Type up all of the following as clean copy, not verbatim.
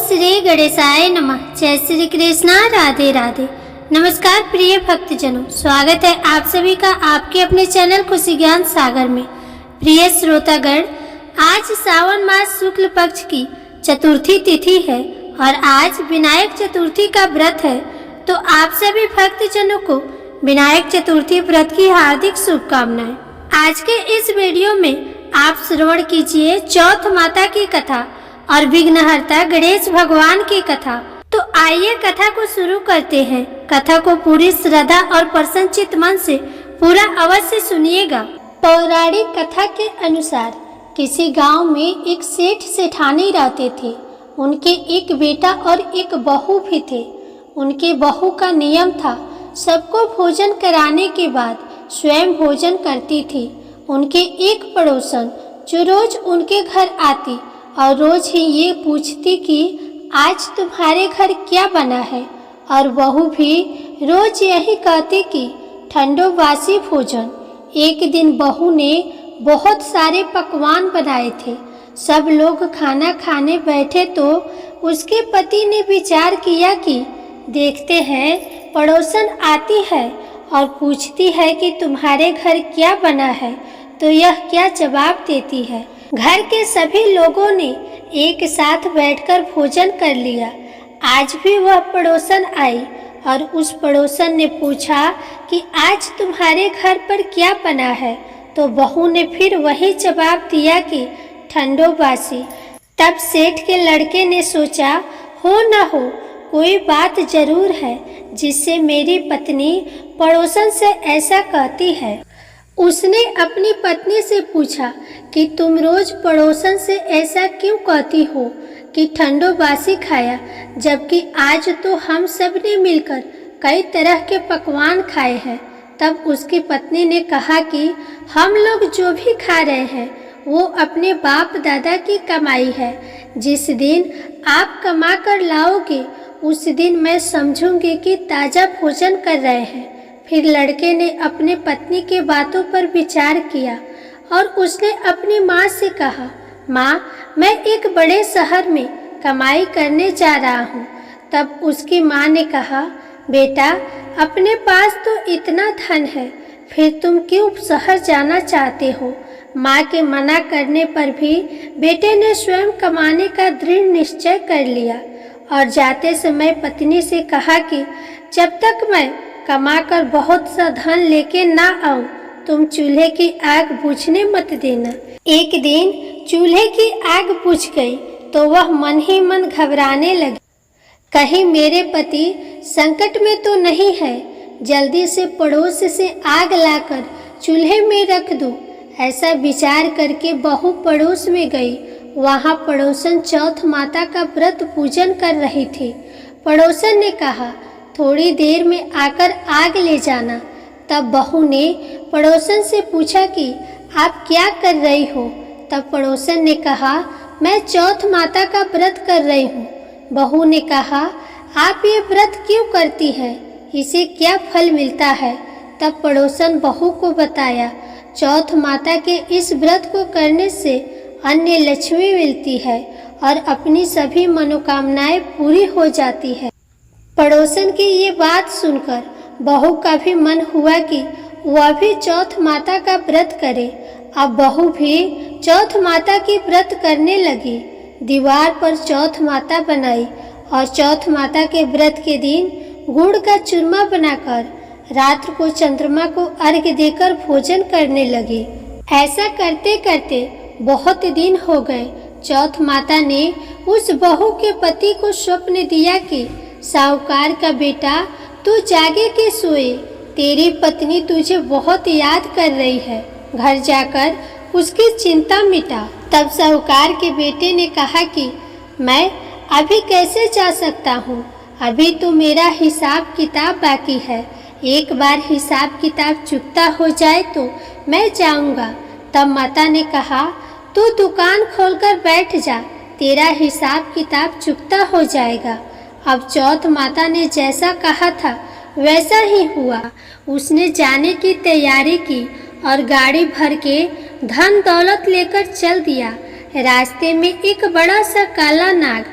श्री गणेशाय नमः। जय श्री कृष्णा, राधे राधे। नमस्कार प्रिय भक्तजनों, स्वागत है आप सभी का आपके अपने चैनल खुशी ज्ञान सागर में। प्रिय श्रोतागण, आज सावन मास शुक्ल पक्ष की चतुर्थी तिथि है और आज विनायक चतुर्थी का व्रत है। तो आप सभी भक्तजनों को विनायक चतुर्थी व्रत की हार्दिक शुभकामनाएं। आज के इस वीडियो में आप श्रवण कीजिए चौथ माता की कथा और विघ्नहर्ता गणेश भगवान की कथा। तो आइए कथा को शुरू करते हैं। कथा को पूरी श्रद्धा और प्रसन्नचित्त मन से पूरा अवश्य सुनिएगा। पौराणिक कथा के अनुसार किसी गांव में एक सेठ सेठानी रहते थे। उनके एक बेटा और एक बहू भी थे। उनके बहू का नियम था, सबको भोजन कराने के बाद स्वयं भोजन करती थी। उनके एक पड़ोसन जो रोज उनके घर आती और रोज ही ये पूछती कि आज तुम्हारे घर क्या बना है, और बहू भी रोज यही कहती कि ठंडो बासी भोजन। एक दिन बहू ने बहुत सारे पकवान बनाए थे। सब लोग खाना खाने बैठे तो उसके पति ने विचार किया कि देखते हैं पड़ोसन आती है और पूछती है कि तुम्हारे घर क्या बना है, तो यह क्या जवाब देती है। घर के सभी लोगों ने एक साथ बैठकर भोजन कर लिया। आज भी वह पड़ोसन आई और उस पड़ोसन ने पूछा कि आज तुम्हारे घर पर क्या बना है, तो बहू ने फिर वही जवाब दिया कि ठंडो बासी। तब सेठ के लड़के ने सोचा, हो न हो कोई बात जरूर है जिससे मेरी पत्नी पड़ोसन से ऐसा कहती है। उसने अपनी पत्नी से पूछा कि तुम रोज पड़ोसन से ऐसा क्यों कहती हो कि ठंडो बासी खाया, जबकि आज तो हम सब ने मिलकर कई तरह के पकवान खाए हैं। तब उसकी पत्नी ने कहा कि हम लोग जो भी खा रहे हैं वो अपने बाप दादा की कमाई है। जिस दिन आप कमा कर लाओगे उस दिन मैं समझूंगी कि ताज़ा भोजन कर रहे हैं। फिर लड़के ने अपने पत्नी के बातों पर विचार किया और उसने अपनी माँ से कहा, माँ मैं एक बड़े शहर में कमाई करने जा रहा हूँ। तब उसकी माँ ने कहा, बेटा अपने पास तो इतना धन है, फिर तुम क्यों शहर जाना चाहते हो। माँ के मना करने पर भी बेटे ने स्वयं कमाने का दृढ़ निश्चय कर लिया और जाते समय पत्नी से कहा कि जब तक मैं कमाकर बहुत सा धन लेके ना आऊं, तुम चूल्हे की आग बुझने मत देना। एक दिन चूल्हे की आग बुझ गई तो वह मन ही मन घबराने लगी, कहीं मेरे पति संकट में तो नहीं है। जल्दी से पड़ोस से आग लाकर चूल्हे में रख दूं। ऐसा विचार करके बहू पड़ोस में गई। वहां पड़ोसन चौथ माता का व्रत पूजन कर रही थी। पड़ोसन ने कहा, थोड़ी देर में आकर आग ले जाना। तब बहू ने पड़ोसन से पूछा कि आप क्या कर रही हो। तब पड़ोसन ने कहा, मैं चौथ माता का व्रत कर रही हूँ। बहू ने कहा, आप ये व्रत क्यों करती है, इसे क्या फल मिलता है। तब पड़ोसन बहू को बताया, चौथ माता के इस व्रत को करने से अन्य लक्ष्मी मिलती है और अपनी सभी मनोकामनाएं पूरी हो जाती है। पड़ोसन की ये बात सुनकर बहू का भी मन हुआ कि वह भी चौथ माता का व्रत करे। अब बहू भी चौथ माता की व्रत करने लगी। दीवार पर चौथ माता बनाई और चौथ माता के व्रत के दिन गुड़ का चूरमा बनाकर रात को चंद्रमा को अर्घ्य देकर भोजन करने लगी। ऐसा करते करते बहुत दिन हो गए। चौथ माता ने उस बहू के पति को स्वप्न दिया कि साहूकार का बेटा तू जागे के सोए, तेरी पत्नी तुझे बहुत याद कर रही है, घर जाकर उसकी चिंता मिटा। तब साहूकार के बेटे ने कहा कि मैं अभी कैसे जा सकता हूँ, अभी तो मेरा हिसाब किताब बाकी है। एक बार हिसाब किताब चुकता हो जाए तो मैं जाऊँगा। तब माता ने कहा, तू दुकान खोलकर बैठ जा, तेरा हिसाब किताब चुकता हो जाएगा। अब चौथ माता ने जैसा कहा था वैसा ही हुआ। उसने जाने की तैयारी की और गाड़ी भर के धन दौलत लेकर चल दिया। रास्ते में एक बड़ा सा काला नाग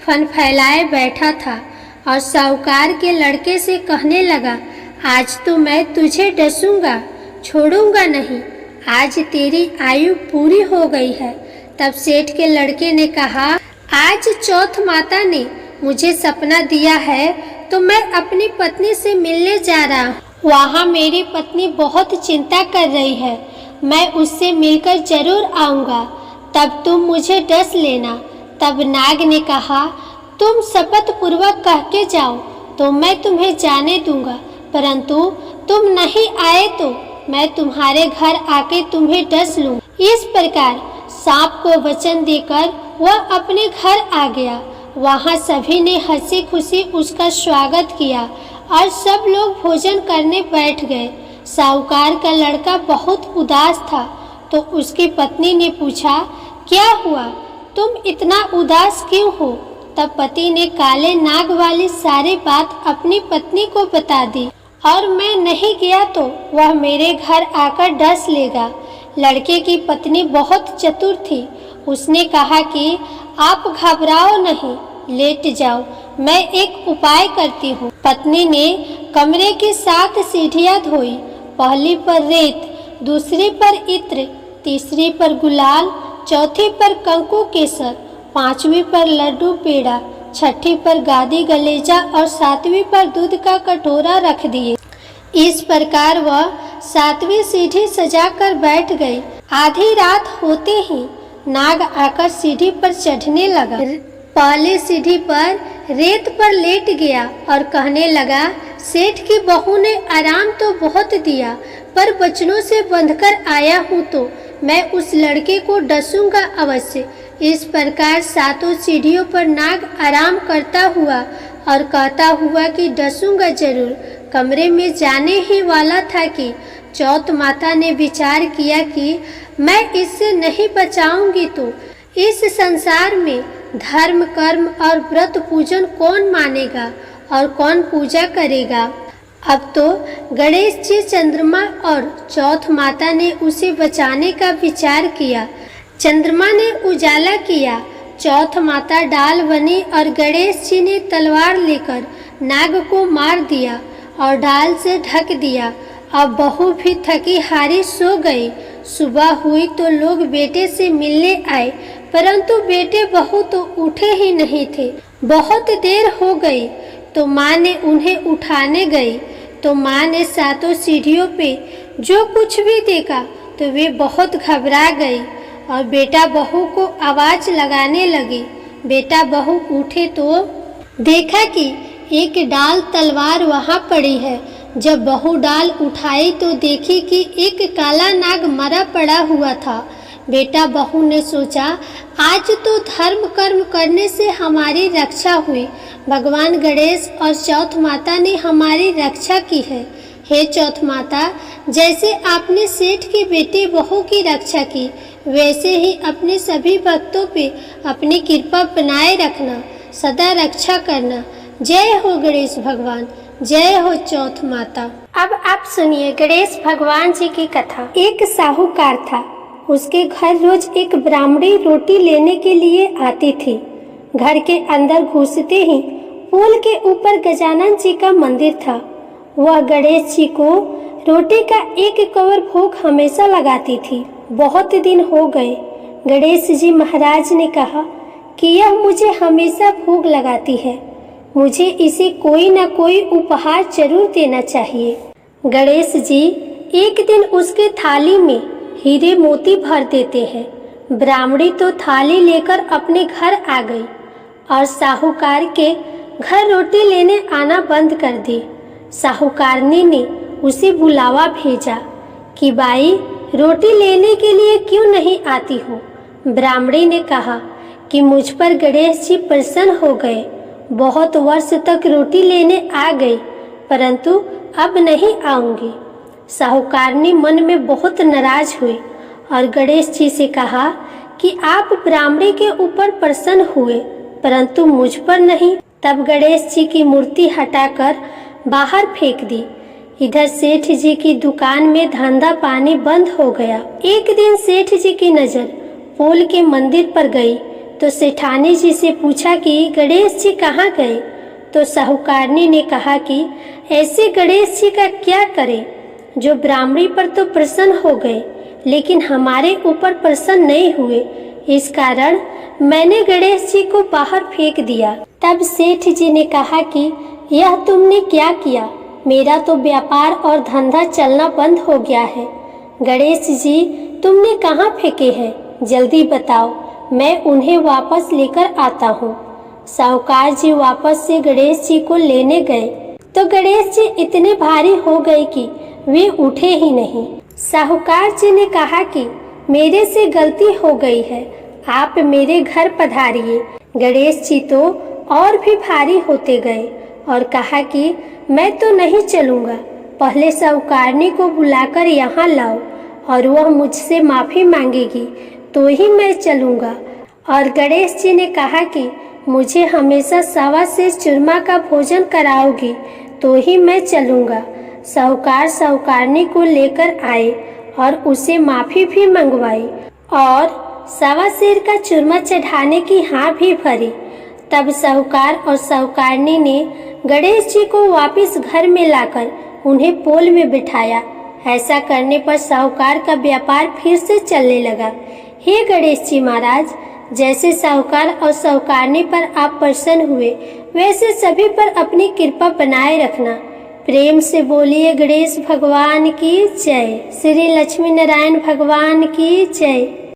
फन फैलाए बैठा था और साहूकार के लड़के से कहने लगा, आज तो मैं तुझे डसूंगा, छोड़ूंगा नहीं, आज तेरी आयु पूरी हो गई है। तब सेठ के लड़के ने कहा, आज चौथ माता ने मुझे सपना दिया है तो मैं अपनी पत्नी से मिलने जा रहा हूँ। वहाँ मेरी पत्नी बहुत चिंता कर रही है, मैं उससे मिलकर जरूर आऊँगा, तब तुम मुझे डस लेना। तब नाग ने कहा, तुम शपथ पूर्वक कह के जाओ तो मैं तुम्हें जाने दूंगा, परंतु तुम नहीं आए तो मैं तुम्हारे घर आके तुम्हें डस लूँ। इस प्रकार सांप को वचन देकर वह अपने घर आ गया। वहाँ सभी ने हंसी खुशी उसका स्वागत किया और सब लोग भोजन करने बैठ गए। साहूकार का लड़का बहुत उदास था तो उसकी पत्नी ने पूछा, क्या हुआ, तुम इतना उदास क्यों हो? तब पति ने काले नाग वाली सारी बात अपनी पत्नी को बता दी और मैं नहीं गया तो वह मेरे घर आकर डस लेगा। लड़के की पत्नी बहुत चतुर थी, उसने कहा कि आप घबराओ नहीं, लेट जाओ, मैं एक उपाय करती हूँ। पत्नी ने कमरे की 7 सीढ़ियाँ धोई, पहली पर रेत, दूसरी पर इत्र, तीसरी पर गुलाल, चौथी पर कंकु केसर, 5वीं पर लड्डू पेड़ा, 6ठी पर गादी गलेजा और 7वीं पर दूध का कटोरा रख दिए। इस प्रकार वह 7वीं सीढ़ी सजाकर बैठ गई। आधी रात होते ही नाग आकर सीढ़ी पर चढ़ने लगा। पहले सीढ़ी पर रेत पर लेट गया और कहने लगा, सेठ की बहू ने आराम तो बहुत दिया, पर बचनों से बंधकर आया हूँ तो मैं उस लड़के को डसूंगा अवश्य। इस प्रकार 7 सीढ़ियों पर नाग आराम करता हुआ और कहता हुआ कि डसूंगा जरूर कमरे में जाने ही वाला था कि चौथ माता ने विचार किया कि मैं इससे नहीं बचाऊंगी तो इस संसार में धर्म कर्म और व्रत पूजन कौन मानेगा और कौन पूजा करेगा। अब तो गणेश जी, चंद्रमा और चौथ माता ने उसे बचाने का विचार किया। चंद्रमा ने उजाला किया, चौथ माता डाल बनी और गणेश जी ने तलवार लेकर नाग को मार दिया और डाल से ढक दिया। अब बहू भी थकी हारी सो गई। सुबह हुई तो लोग बेटे से मिलने आए, परंतु बेटे बहू तो उठे ही नहीं थे। बहुत देर हो गई तो माँ ने उन्हें उठाने गई तो माँ ने 7 सीढ़ियों पे जो कुछ भी देखा तो वे बहुत घबरा गई और बेटा बहू को आवाज लगाने लगी। बेटा बहू उठे तो देखा कि एक डाल तलवार वहाँ पड़ी है। जब बहू डाल उठाई तो देखी कि एक काला नाग मरा पड़ा हुआ था। बेटा बहू ने सोचा, आज तो धर्म कर्म करने से हमारी रक्षा हुई। भगवान गणेश और चौथ माता ने हमारी रक्षा की है। हे चौथ माता, जैसे आपने सेठ के बेटे बहू की रक्षा की, वैसे ही अपने सभी भक्तों पे अपनी कृपा बनाए रखना, सदा रक्षा करना। जय हो गणेश भगवान, जय हो चौथ माता। अब आप सुनिए गणेश भगवान जी की कथा। एक साहूकार था, उसके घर रोज एक ब्राह्मणी रोटी लेने के लिए आती थी। घर के अंदर घुसते ही पुल के ऊपर गजानन जी का मंदिर था। वह गणेश जी को रोटी का एक कवर भोग हमेशा लगाती थी। बहुत दिन हो गए। गणेश जी महाराज ने कहा कि यह मुझे हमेशा भोग लगाती है, मुझे इसे कोई न कोई उपहार जरूर देना चाहिए। गणेश जी एक दिन उसके थाली में हीरे मोती भर देते हैं। ब्राह्मणी तो थाली लेकर अपने घर आ गई और साहूकार के घर रोटी लेने आना बंद कर दी। साहूकारनी ने उसे बुलावा भेजा कि बाई, रोटी लेने के लिए क्यों नहीं आती हो? ब्राह्मणी ने कहा कि मुझ पर गणेश जी प्रसन्न हो गए, बहुत वर्ष तक रोटी लेने आ गई, परंतु अब नहीं आऊंगी। साहूकारनी मन में बहुत नाराज हुई और गणेश जी से कहा कि आप ब्राह्मणी के ऊपर प्रसन्न हुए, परंतु मुझ पर नहीं। तब गणेश जी की मूर्ति हटाकर बाहर फेंक दी। इधर सेठ जी की दुकान में धंधा पानी बंद हो गया। एक दिन सेठ जी की नजर पोल के मंदिर पर गई तो सेठानी जी से पूछा कि गणेश जी कहाँ गए। तो साहूकारनी ने कहा कि ऐसे गणेश जी का क्या करें, जो ब्राह्मणी पर तो प्रसन्न हो गए लेकिन हमारे ऊपर प्रसन्न नहीं हुए, इस कारण मैंने गणेश जी को बाहर फेंक दिया। तब सेठ जी ने कहा कि यह तुमने क्या किया, मेरा तो व्यापार और धंधा चलना बंद हो गया है। गणेश जी तुमने कहाँ फेंके हैं, जल्दी बताओ, मैं उन्हें वापस लेकर आता हूँ। साहूकार जी वापस से गणेश जी को लेने गए तो गणेश जी इतने भारी हो गए कि वे उठे ही नहीं। साहूकार जी ने कहा कि मेरे से गलती हो गई है, आप मेरे घर पधारिए। गणेश जी तो और भी भारी होते गए और कहा कि मैं तो नहीं चलूँगा, पहले साहूकारनी को बुलाकर यहाँ लाओ और वह मुझसे माफ़ी मांगेगी तो ही मैं चलूँगा। और गणेश जी ने कहा कि मुझे हमेशा 1.25 सेर चूरमा का भोजन कराओगी तो ही मैं चलूँगा। साहूकार साहूकारनी को लेकर आए और उसे माफ़ी भी मंगवाई और 1.25 सेर का चूरमा चढ़ाने की हाँ भी भरी। तब साहूकार और साहूकारनी ने गणेश जी को वापस घर में लाकर उन्हें पोल में बिठाया। ऐसा करने पर साहूकार का व्यापार फिर से चलने लगा। हे गणेश जी महाराज, जैसे साहूकार और साहूकारनी पर आप प्रसन्न हुए, वैसे सभी पर अपनी कृपा बनाए रखना। प्रेम से बोलिए गणेश भगवान की जय। श्री लक्ष्मी नारायण भगवान की जय।